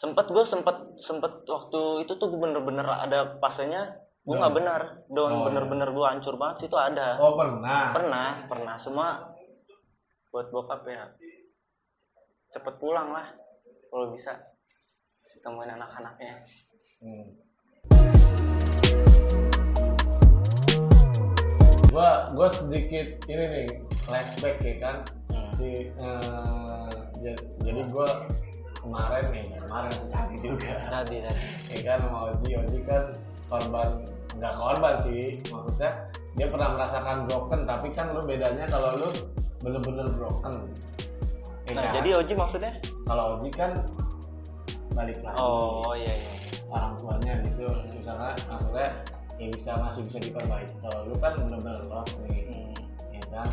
Sempet waktu itu tuh bener-bener ada fasenya gue nggak benar, bener-bener gue hancur banget sih, itu ada. Oh pernah. Pernah semua buat bokap ya. Cepet pulang lah kalau bisa temuin anak-anaknya. Gua sedikit ini nih flashback ya kan. Jadi gua kemarin tadi juga. Tadi. Ya kan sama Oji kan nggak korban sih, maksudnya dia pernah merasakan broken, tapi kan lu bedanya kalau lu bener-bener broken. Ya Nah, kan? jadi Oji maksudnya? Kalau Oji kan balik lagi. Oh iya. Orang tuanya gitu, misalnya maksudnya ya masih bisa diperbaiki. Kalau lu kan bener-bener lost nih, ya kan.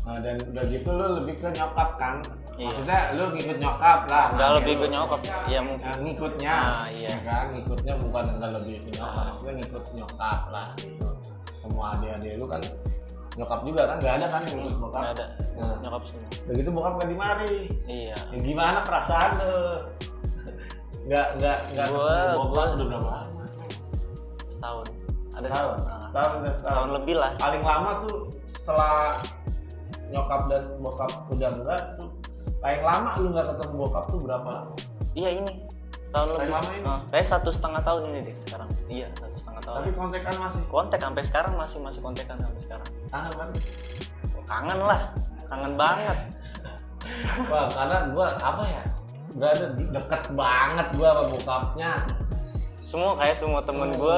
Nah, dan udah gitu lu lebih ke nyokap kan. Iya. Maksudnya lu ngikut nyokap lah. Enggak lebih ke nyokap. Iya ngikutnya. Iya. Ya kan, ngikutnya bukan enggak lebih ke nyokap. Maksudnya ngikut nyokap lah gitu. Semua adik-adik lu kan nyokap juga kan, enggak ada kan yang ngikut bokap. Enggak ada. Nah, Nyokap semua. begitu bokap enggak dimari. Iya. Ya, gimana perasaan lu? Enggak Gua udah berapa lama? Setahun. Ada Setahun lebih lah. Paling lama tuh setelah nyokap dan bokap udah enggak tuh, paling lama lu nggak ketemu bokap tuh berapa lama? Iya ini setahun Paling lebih. lama ini? Kayak 1,5 tahun ini deh sekarang. Iya 1,5 tahun. Tapi kontekan masih? Kontak sampai sekarang masih kontekan sampai sekarang. Kangen kan? Kangen lah, kangen banget. Wah, karena gua apa ya? Berada deket banget gua sama bokapnya. Semua temen gue.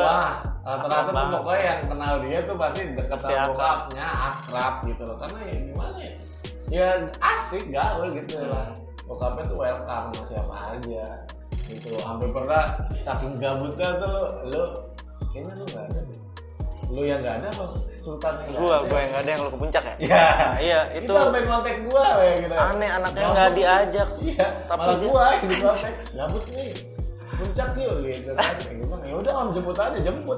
Rata-rata tuh pokoknya yang kenal dia tuh pasti deket Pasti sama akrab. bokapnya, akrab gitu loh. Karena ya gimana ya? Ya asik gaul gitu lah. Bokapnya tuh welcome sama siapa aja gitu loh. Sampai pernah saking gabutnya tuh lu kayaknya lu nggak ada deh. Lu yang nggak ada apa Sultan yang nggak ada? Gua yang nggak ada, yang lu ke puncak ya? Iya. Nah, iya itu. Kita sampai kontak gua ya gitu. Aneh, anaknya nggak diajak. Iya. Tapi Malah dia- gua yang di kontak. Gabut nih. Puncak yuk gitu kan. Ya udah om jemput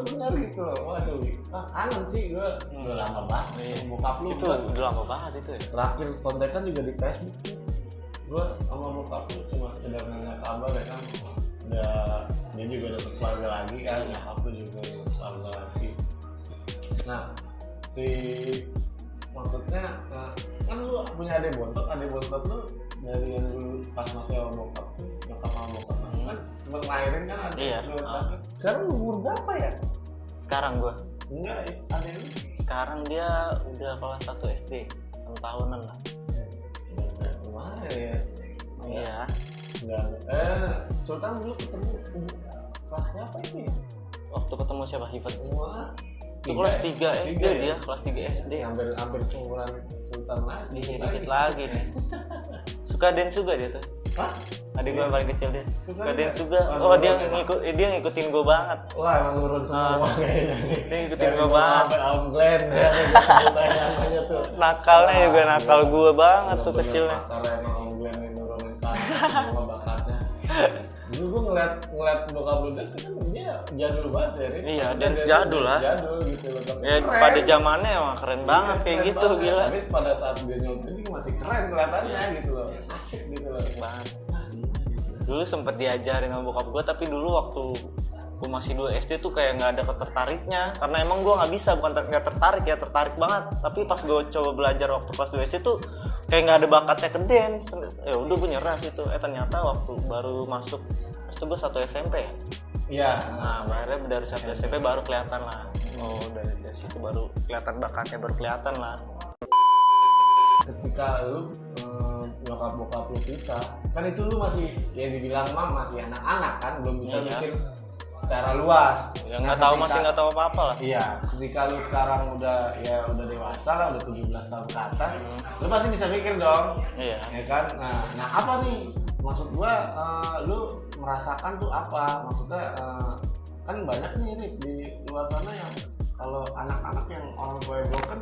bener gitu loh. Waduh. Kangen sih gua. Udah lama banget. Bokap lu Itu gua udah lama banget itu ya. terakhir kontekan juga di Facebook sih. Gua sama bokap lu cuma sekedar nanya kabar ya kan. Udah dia juga udah berkeluarga lagi kan. Nyokap lu juga udah berkeluarga lagi. Nah, maksudnya kan lu punya adik bontot lu dari yang dulu pas masih sama bokap tuh, nyokap sama bokap kan ngelahirin kan adik. Iya. Sekarang umur berapa ya? Sekarang gua. Enggak, adik lu Sekarang dia udah kelas 1 SD, 6 tahunan lah. gimana ya? Iya. Enggak. Sultan dulu ketemu kelasnya apa itu ya? Waktu ketemu siapa? Hifat. Wah, Itu kelas 3 SD dia, kelas 3 SD. hampir seumuran Sultan lagi. Dikit lagi nih. Suka dance juga dia tuh. Hah? Adik gue yang paling kecil dia. Suka Suka dance juga. Waduh, Oh dia waduh. ngikutin gue banget. Wah, emang nurun semua kayaknya nih. Dia ngikutin Dari gue gua banget. sampai Om Glenn ya, sebutannya namanya tuh. Nakalnya juga nakal gue banget tuh Bener-bener kecilnya. Karena emang Om Glenn yang nurunin semua bakatnya. Dulu gue ngeliat bokap lu dance kan dia jadul banget ya, Rik. Iya, Maksudnya dance dance jadul lah. Jadul gitu loh. Tapi Ya keren. pada zamannya emang keren banget kayak Keren gitu, banget. gila. Tapi pada saat dia nyontek dia masih keren kelihatannya gitu loh. Asik gitu loh. Banget. Dulu sempet diajarin sama bokap gue, tapi dulu waktu gue masih 2 SD tuh kayak nggak ada ketertariknya, karena emang gue nggak bisa, bukan nggak tertarik ya, tertarik banget. Tapi pas gue coba belajar waktu kelas 2 SD tuh kayak nggak ada bakatnya ke dance. Ya udah gue nyerah situ. Ternyata waktu baru masuk itu gue 1 SMP ya. Iya. Nah akhirnya dari 1 SMP baru kelihatan lah. Oh dari situ baru kelihatan bakatnya, baru kelihatan lah. Ketika lu nyokap bokap lu pisah, kan itu lu masih ya dibilang masih anak-anak kan, belum bisa Iya. mikir secara luas. Ya nggak tahu, masih nggak tahu apa-apa lah. Iya, ketika lu sekarang udah dewasa lah, udah 17 tahun ke atas, lu pasti bisa mikir dong. Iya. Ya kan? Nah apa nih? Maksud gua lu merasakan tuh apa? Maksudnya kan banyak nih Rik, di luar sana yang kalau anak-anak yang orang tua broken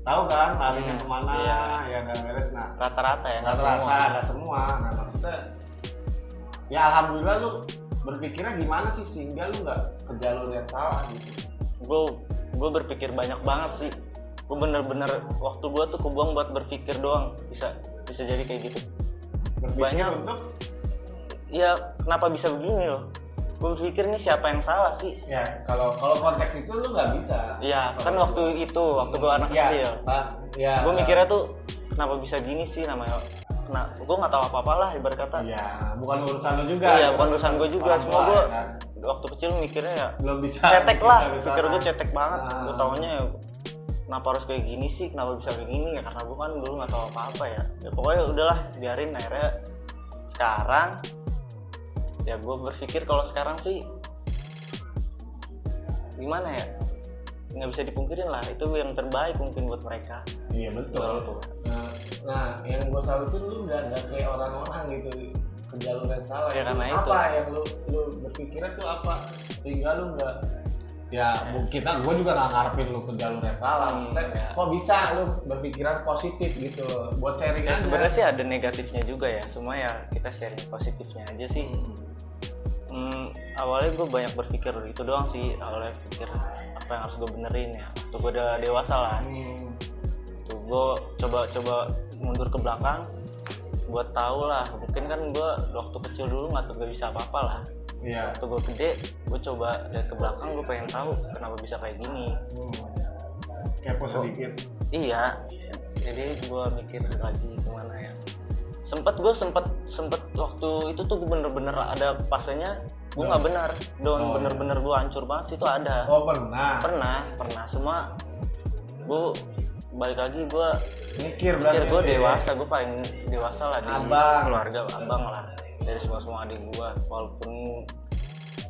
tahu kan larinya kemana, Iya. ya nggak beres. Nah Rata-rata ya, nggak rata-rata semua. nggak semua. Nah maksudnya ya alhamdulillah lu berpikirnya gimana sih sehingga lu nggak ke jalur yang salah gitu. Gue berpikir banyak banget sih. Gue bener-bener waktu gue tuh kebuang buat berpikir doang. Bisa jadi kayak gitu. Berpikir Banyak. untuk ya kenapa bisa begini loh. Gue berpikir nih siapa yang salah sih. Ya kalau konteks itu lu nggak bisa. Iya kan waktu gue anak kecil. Ya. Gue mikirnya tuh kenapa bisa gini sih namanya. Gue nggak tahu apa-apa lah ibarat kata. Iya, bukan urusan lu juga. Iya, bukan urusan gue juga. Semua gue kan? waktu kecil mikirnya ya belum bisa. cetek lah. Bisa. Pikir gue cetek banget. Gue taunya ya kenapa harus kayak gini sih? Kenapa bisa kayak gini ya? Karena gue kan dulu nggak tahu apa-apa ya. Ya pokoknya udahlah, biarin. Akhirnya sekarang ya gue berpikir kalau sekarang sih gimana ya, nggak bisa dipungkirin lah itu yang terbaik mungkin buat mereka. Iya betul. Nah yang gue salutin lu nggak kayak orang-orang gitu ke jalur yang salah. Ya, karena apa itu. yang lu berpikirnya tuh apa sehingga lu nggak ya gue juga nggak ngarepin lu ke jalur yang salah. Ya. Kok bisa lu berpikiran positif gitu buat sharing Ya aja. sebenarnya sih ada negatifnya juga ya, semua ya kita sharing positifnya aja sih. Awalnya gue banyak berpikir itu doang sih, awalnya pikir apa yang harus gue benerin ya waktu gue udah dewasa lah. Tuh gue coba mundur ke belakang buat tahu lah, mungkin kan gue waktu kecil dulu nggak bisa apa-apa lah. Iya. Waktu gue gede gue coba lihat ke belakang, gue pengen tahu kenapa bisa kayak gini. Kepo sedikit. Iya, jadi gue mikir lagi gimana ya. Sempet waktu itu tuh gue bener-bener ada fasenya gue nggak benar, bener-bener gue hancur banget itu ada. Oh pernah. Pernah semua. Gue balik lagi gue Mikir gue dewasa, gue paling dewasa lah di Abang. keluarga, abang lah dari semua adik gue. Walaupun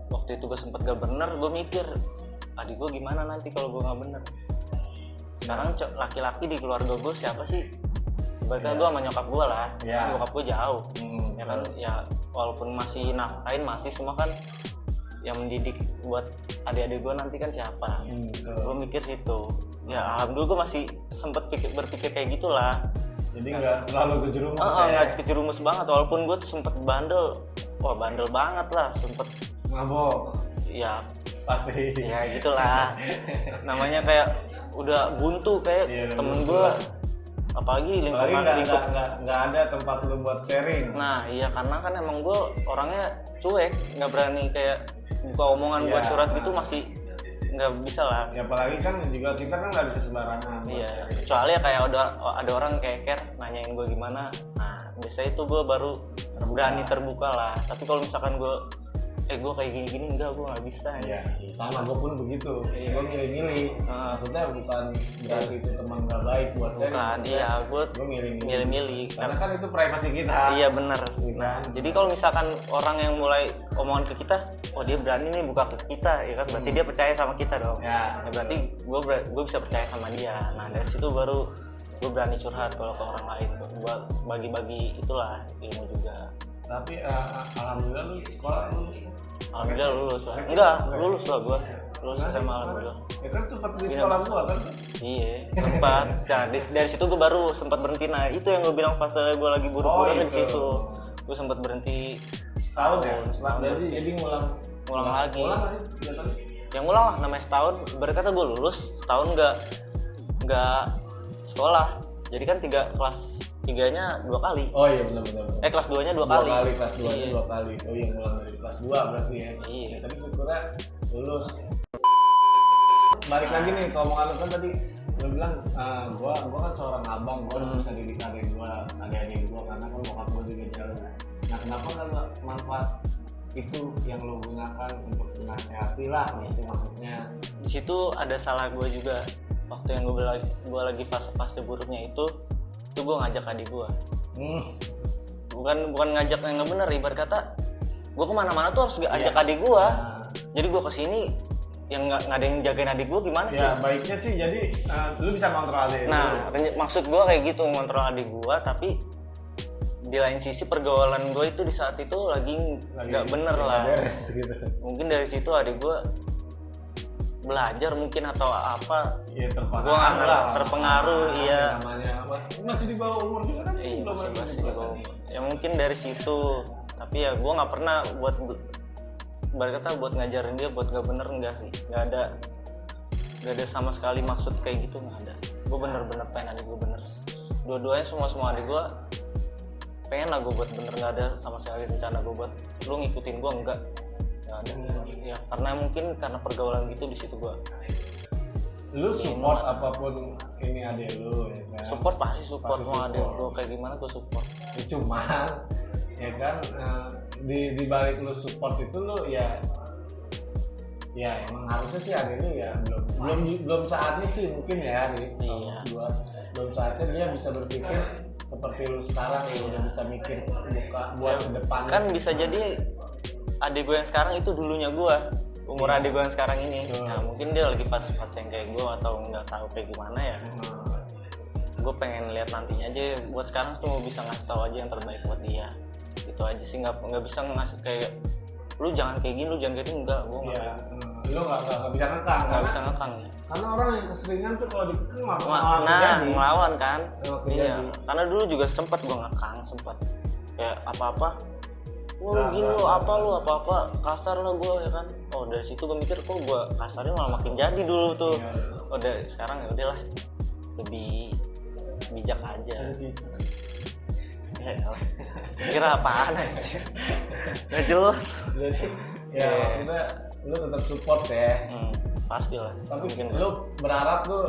waktu itu gue sempet gak bener, gue mikir adik gue gimana nanti kalau gue nggak bener. Sekarang laki-laki di keluarga gue siapa sih? Bahkan gue sama nyokap gue lah, nyokap gue jauh, ya kan, ya walaupun masih nafkain masih semua kan yang mendidik buat adik-adik gue nanti kan siapa? Gue mikir situ, ya alhamdulillah gue masih sempet berpikir kayak gitulah. Jadi nggak terlalu kejerumus nggak kejerumus banget, walaupun gue sempet bandel banget lah, sempet mabok. Ya Pasti. ya gitulah, namanya kayak udah buntu kayak temen gue. Apalagi lingkup nggak ada tempat lu buat sharing. Nah iya, karena kan emang gue orangnya cuek, nggak berani kayak buka omongan buat curhat gitu, masih nggak bisa lah. Ya apalagi kan juga kita kan nggak bisa sembarangan. Iya, kecuali ya kayak ada orang kayak nanyain gue gimana, nah biasanya itu gue baru berani terbuka lah. Tapi kalau misalkan gue gue kayak gini-gini, enggak, gue nggak bisa. Iya, sama gue pun begitu. Gue milih-milih. Maksudnya bukan berarti itu teman nggak baik buat saya. Bukan, iya, gue milih-milih. Karena kan itu privasi kita. Iya benar. Nah, jadi kalau misalkan orang yang mulai omongan ke kita, oh dia berani nih buka ke kita, ya kan, berarti dia percaya sama kita dong. Ya berarti gue bisa percaya sama dia. Nah dari situ baru gue berani curhat kalau ke orang lain, buat bagi-bagi itulah ilmu juga. Tapi alhamdulillah lu sekolah lulus. Alhamdulillah lulus lah. Enggak, lulus lah gua. Lulus SMA alhamdulillah. Ya kan sempat di sekolah gua kan? Iya, sempat. Nah, dari situ gua baru sempat berhenti. Nah, itu yang gua bilang pas gua lagi buru-buru di situ. Gua sempat berhenti setahun ya. Jadi ngulang lagi. Ngulang Yang ngulang lah, namanya setahun. Berkata gua lulus, setahun enggak sekolah. Jadi kan kelas 3-nya 2 kali. Oh iya benar. Kelas 2-nya 2 kali. Kelas 2-nya 2 kali. Oh iya, mulai dari kelas 2 berarti ya. Iya. Tapi syukurnya lulus. Balik lagi nih ke omongan lu kan tadi lu bilang gua kan seorang abang, gua harus bisa didik adik gua karena kan bokap gua juga jauh. Nah, kenapa enggak manfaat itu yang lu gunakan untuk menasehati lah gitu maksudnya. Di situ ada salah gue juga. Waktu yang gue lagi fase buruknya itu gue ngajak adik gue. Bukan ngajak yang nggak bener, ibarat kata gue kemana-mana tuh harus ajak adik gue. Jadi gue kesini yang nggak ada yang jagain adik gue gimana sih? Ya baiknya sih jadi lu bisa kontrol adik. Nah maksud gue kayak gitu, ngontrol adik gue, tapi di lain sisi pergaulan gue itu di saat itu lagi nggak bener lah. Beres gitu. Mungkin dari situ adik gue belajar mungkin atau apa, ya terpengaruh iya. Namanya masih di bawah umur juga kan? Iya masih di bawah umur. Ya mungkin dari situ, tapi ya gue nggak pernah buat ngajarin dia buat gak bener, enggak sih, nggak ada sama sekali maksud kayak gitu, nggak ada. Gue bener-bener pengen adik gue bener, dua-duanya semua adik gue pengen lah gue buat bener, nggak ada sama sekali rencana gue buat lu ngikutin gue, nggak ada. Ya karena mungkin karena pergaulan gitu di situ gue. Lu support apapun ini adek lu ya kan? Support pasti support, Pasti mau adek support. gue kayak gimana gue support. Ya, cuman ya kan di balik lu support itu lu ya emang harusnya sih adek lu ya belum saatnya sih mungkin ya nih. Iya. Gua belum saatnya dia bisa berpikir seperti lu sekarang ya, udah bisa mikir buat ke depan. Kan bisa jadi adik gue yang sekarang itu dulunya gue, umur adik gue yang sekarang ini. Nah mungkin dia lagi pas yang kayak gue atau nggak tahu kayak gimana ya. Gue pengen lihat nantinya aja. Buat sekarang cuma bisa ngasih tahu aja yang terbaik buat dia. Itu aja sih, nggak bisa ngasih kayak lu jangan kayak gini, lu jangan kayak gini, enggak. Gue nggak. Lu nggak bisa ngekang. Nggak bisa ngekang. Karena orang yang keseringan tuh kalau dikekang malah ngelawan kan. Iya. Jadi. Karena dulu juga sempat gue ngekang, sempat kayak apa-apa. Wah lu gini lu apa-apa kasar lah gue ya kan. Oh dari situ gue mikir kok gue kasarnya malah makin jadi dulu tuh. Udah sekarang ya udahlah lebih bijak aja. Ya elah. Kira apaan anjir. Nggak jelas. Jadi ya maksudnya lu tetap support ya. Pastilah. Tapi mungkin lu berharap lu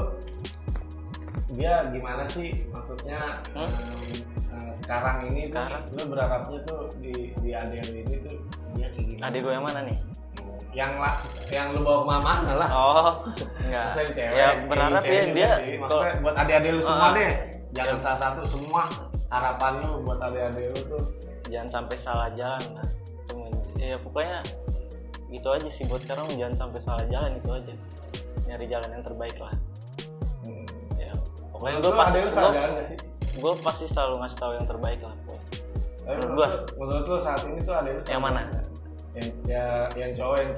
dia gimana sih maksudnya sekarang ini tuh lu berharapnya tuh di adek lu ini tuh dia kayak gini. Adik gue yang mana nih? Yang lu bawa kemana-mana lah. Oh, enggak. Saya cewek. Ya berharap ya dia sih. Maksudnya buat adik-adik lu semua deh. Jangan Ya. salah satu, semua harapan lu buat adik-adik lu tuh jangan sampai salah jalan lah. Ya pokoknya gitu aja sih buat sekarang, jangan sampai salah jalan, itu aja. Nyari jalan yang terbaik lah. Ya, pokoknya gue pasti selalu ngasih tahu yang terbaik lah. Menurut lu saat ini tuh adik lu Yang mana? Yang cowok, yang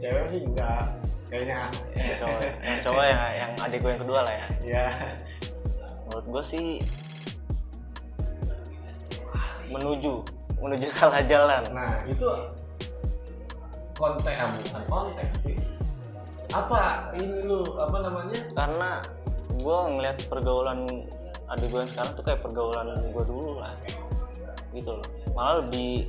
cewek sih enggak kayaknya. Yang cowok yang adik gue yang kedua lah ya. Iya. Menurut gue sih menuju salah jalan. Nah itu bukan konteks sih. Apa ini lu apa namanya? Karena gue ngeliat pergaulan adik gue yang sekarang tuh kayak pergaulan gue dulu lah, gitu loh. Malah lebih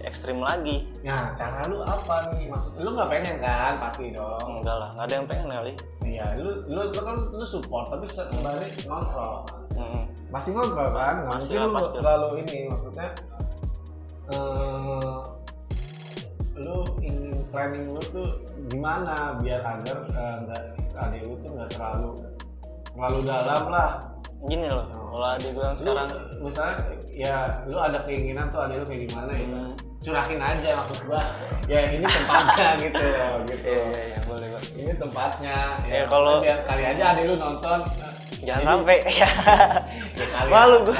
ekstrim lagi. Nah cara lu apa nih? Maksud lu nggak pengen kan? Pasti dong. Enggak lah, nggak ada yang pengen kali. Iya, lu kan lu support tapi sebenarnya ngontrol. Masih ngontrol kan? Nggak Masih mungkin lah, lu pasti. terlalu ini, maksudnya lu ingin planning lu tuh gimana biar agar adik lu tuh nggak terlalu dalam lah. Gini loh, kalau adik gue yang sekarang Lu, misalnya ya lu ada keinginan tuh adik lu kayak gimana ya, curahin aja maksud gua. Ya ini tempatnya gitu loh, gitu. Iya, boleh. Ini tempatnya. Ya, kalau- biar kali aja adik lu nonton. Jangan Jadi- sampai ya. Ya kali Malu ya. gua.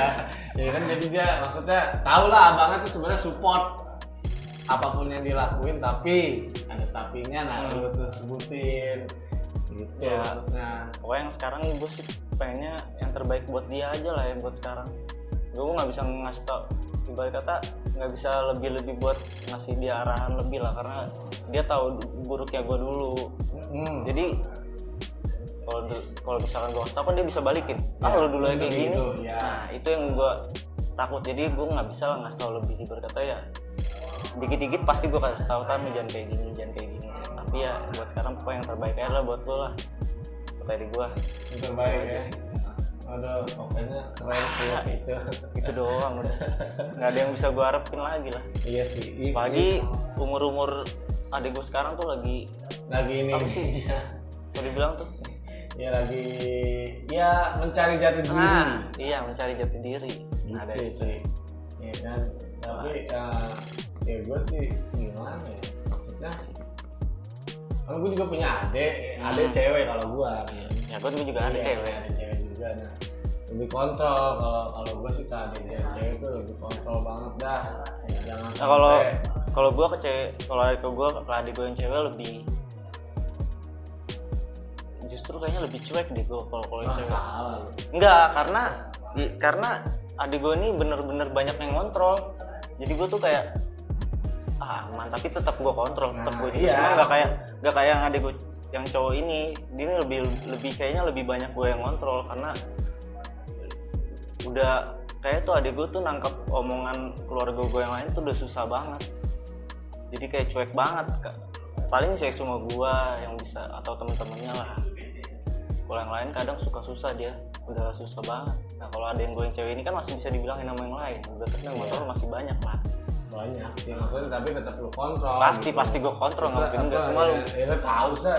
Ya kan jadi dia maksudnya tahu lah abangnya tuh sebenarnya support apapun yang dilakuin, tapi ada tapinya lu tuh sebutin gitu Ya. maksudnya. Pokoknya yang sekarang gue sih pengennya yang terbaik buat dia aja lah ya buat sekarang. Gue nggak bisa ngasih tau, ibarat kata nggak bisa lebih buat ngasih dia arahan lebih lah, karena dia tahu buruknya gue dulu. Jadi kalau misalkan gue kasih tau kan dia bisa balikin. Lu dulu kayak gini. gitu, ya. Nah itu yang gue takut. Jadi gue nggak bisa lah ngasih tau lebih, ibarat kata ya dikit-dikit pasti gue kasih tau kan jangan kayak gini. Tapi ya buat sekarang pokoknya yang terbaik aja lah buat lo lah. Tadi gue Yang terbaik ya. Aduh, pokoknya keren sih itu doang udah. Nggak ada yang bisa gue harapin lagi lah. Iya sih. Apalagi umur adik gue sekarang tuh lagi ini. apa sih? Kalau dibilang tuh Ya lagi ya mencari jati diri. iya mencari jati diri. Nah dari Gitu sih. Ya kan. Tapi ya gue sih gimana ya? Maksudnya kan gue juga punya adik cewek kalau gue. Ya gue juga ada cewek. Ada cewek juga. Nah, lebih kontrol kalau gue sih kan adik cewek itu lebih kontrol banget dah. Jangan Nah, kalau gue ke cewek, kalau adik gue yang cewek lebih justru kayaknya lebih cuek deh gue kalau yang cewek. salah. Enggak, karena adik gue ini bener-bener banyak yang ngontrol. Jadi gue tuh kayak aman, tapi tetap gue kontrol, tetap gue juga. Cuma nggak kayak yang adik gue yang cowok ini, dia lebih kayaknya lebih banyak gue yang ngontrol karena udah kayak tuh adik gue tuh nangkep omongan keluarga gue yang lain tuh udah susah banget. Jadi kayak cuek banget, paling saya cuma gue yang bisa atau temen-temennya lah. Kalau yang lain kadang suka susah dia, udah susah banget. Nah kalau ada yang gue yang cewek ini kan masih bisa dibilangin nama yang lain, udah yang motor masih banyak lah. Banyak sih maksudnya, tapi tetap lu kontrol. Pasti gue kontrol, nggak mungkin enggak semua lu. Ya lu tahu sih,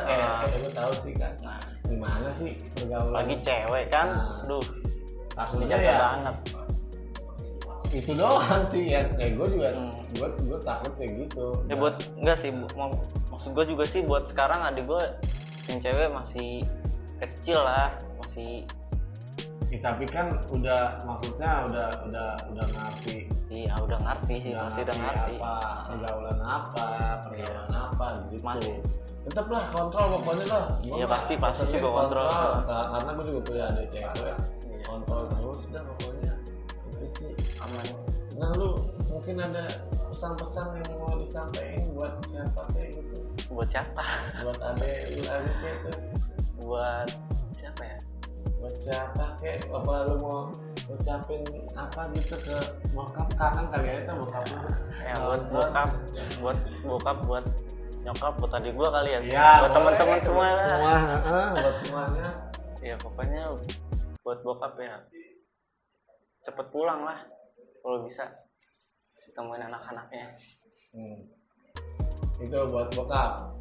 lu tahu sih kan. Gimana sih pergaulan? Lagi cewek kan, aduh, takutnya dijaga ya banget. Itu doang sih ya, kayak gue juga, gue takut kayak gitu. Ya buat enggak sih, maksud gue juga sih buat sekarang adik gue yang cewek masih kecil lah, masih. Tapi kan udah maksudnya udah ngerti. Iya udah ngerti sih, pasti udah ngerti. Apa pergaulan apa gitu. Masih. Tetaplah kontrol pokoknya lah. Iya pasti sih gue kontrol. Karena gue juga punya adik cewek. Kontrol terus dah pokoknya. Itu sih aman. Nah lu mungkin ada pesan-pesan yang mau disampaikan buat siapa kayak gitu? Buat siapa? Buat adik gitu. Buat siapa ya? Buat siapa kayak apa lu mau ucapin apa gitu ke bokap kangen kali ya itu bokap lu? Ya buat bokap, buat nyokap, buat adik gua kali ya. Ya buat teman-teman semua lah. Buat semuanya. Ya pokoknya buat bokap ya. Cepet pulang lah kalau bisa, temuin anak-anaknya. Itu buat bokap.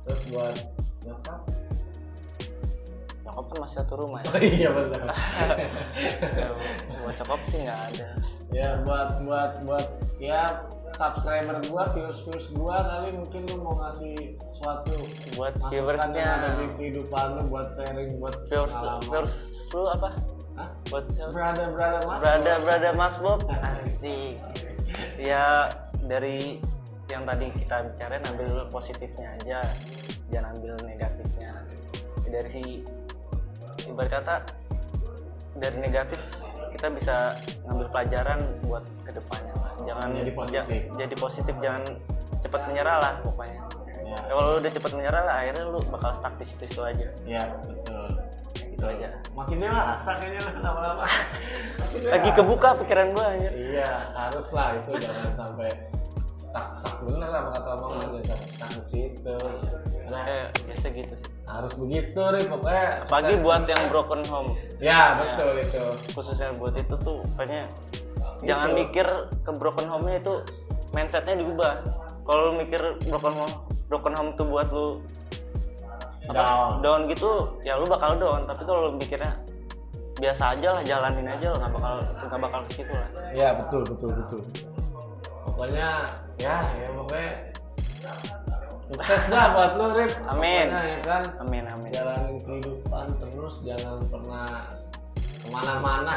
Terus buat nyokap? Nyokap kan masih satu rumah ya. Oh iya benar. Ya, buat nyokap sih nggak ada. Ya buat ya subscriber gua, viewers gua kali mungkin lu mau ngasih sesuatu buat masukan viewersnya yang ada di kehidupan lu, buat sharing, buat viewers pengalaman. lu apa? Hah? Buat Brother Mas Bob asik. Ya dari yang tadi kita bicarain, ambil dulu positifnya aja, jangan ambil negatifnya. Dari si ibarat kata dari negatif kita bisa ngambil pelajaran buat kedepannya lah. Jangan jadi positif, jangan cepat menyerah lah pokoknya. Ya. Kalau lu udah cepat menyerah lah, akhirnya lu bakal stuck di situ aja. Ya betul. Gitu aja. Makin dewasa kayaknya lama-lama. Lagi kebuka pikiran gua aja. Iya harus lah, itu jangan sampai stuck bener lah kata abang, jangan sampai stuck di situ. Nah, biasa gitu sih. Harus begitu nih pokoknya. Apalagi buat yang broken home. Ya betul ya. Itu. Khususnya buat itu tuh pokoknya jangan mikir ke broken home-nya, itu mindsetnya diubah. Kalau lu mikir broken home tuh buat lu down gitu, ya lu bakal down. Tapi kalau lu mikirnya biasa aja lah, jalanin aja lah, nggak bakal ke situ lah. Ya betul. Pokoknya pokoknya sukses dah buat lu, Rip. Amin. Pokoknya, ya kan? Amin. Jalanin kehidupan terus, jangan pernah kemana-mana.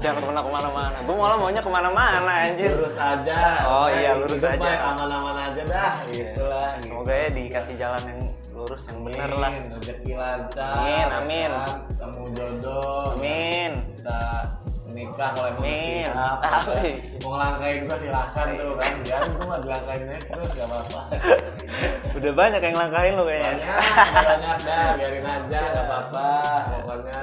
Jangan pernah kemana-mana. Gue malah maunya kemana-mana anjir. Lurus aja. Oh iya, lurus hidup aja. Aman-aman aja dah. Gitulah. Semoga ya dikasih jalan yang lurus, yang bener lah. Rezeki lancar. Amin. Kan? Temu jodoh. Amin. Bisa menikah kalau emang Amin. siap. Mau ngelangkain gua silakan tuh kan. Biarin gua mah dilangkain aja terus gak apa-apa. Udah banyak yang langkahin lo kayaknya. Banyak dah, biarin aja gak apa-apa. Pokoknya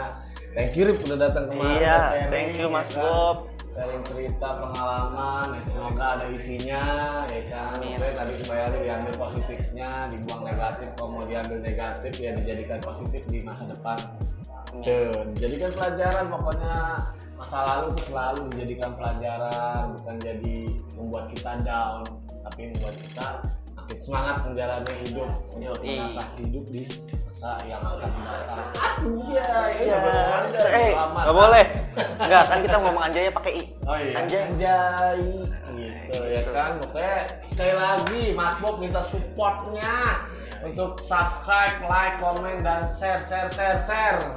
thank you Rip udah datang kemarin. Iya, sharing, thank you Mas ya kan? Bob. Sharing cerita pengalaman, ya semoga ada isinya, ya kan. Oke, tadi kembali diambil positifnya, dibuang negatif. Kalau mau diambil negatif ya dijadikan positif di masa depan. Tuh, dijadikan pelajaran pokoknya. Masa lalu itu selalu dijadikan pelajaran, bukan jadi membuat kita down, tapi membuat kita makin semangat menjalani hidup untuk menatap hidup di masa yang akan datang. Iya. Nggak boleh. Nggak, kan kita ngomong anjaynya pakai i. Oh iya. Anjay. Gitu ya kan. Pokoknya sekali lagi Mas Bob minta supportnya untuk subscribe, like, komen, dan share.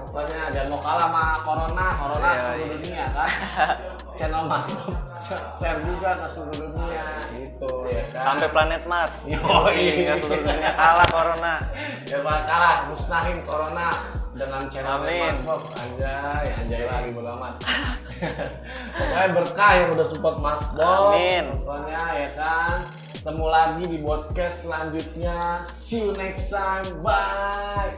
Pokoknya jangan mau kalah sama corona seluruh dunia kan. Channel Mas Bob share juga ke seluruh dunia gitu ya kan. Sampai planet Mars. Iya. Seluruh dunia kalah corona. Ya bakal kalah, musnahin corona dengan channel Amin. Mas Bob. Anjay lagi bodo amat. Pokoknya berkah yang udah support Mas Bob. Amin. Pokoknya ya kan. Ketemu lagi di podcast selanjutnya. See you next time. Bye.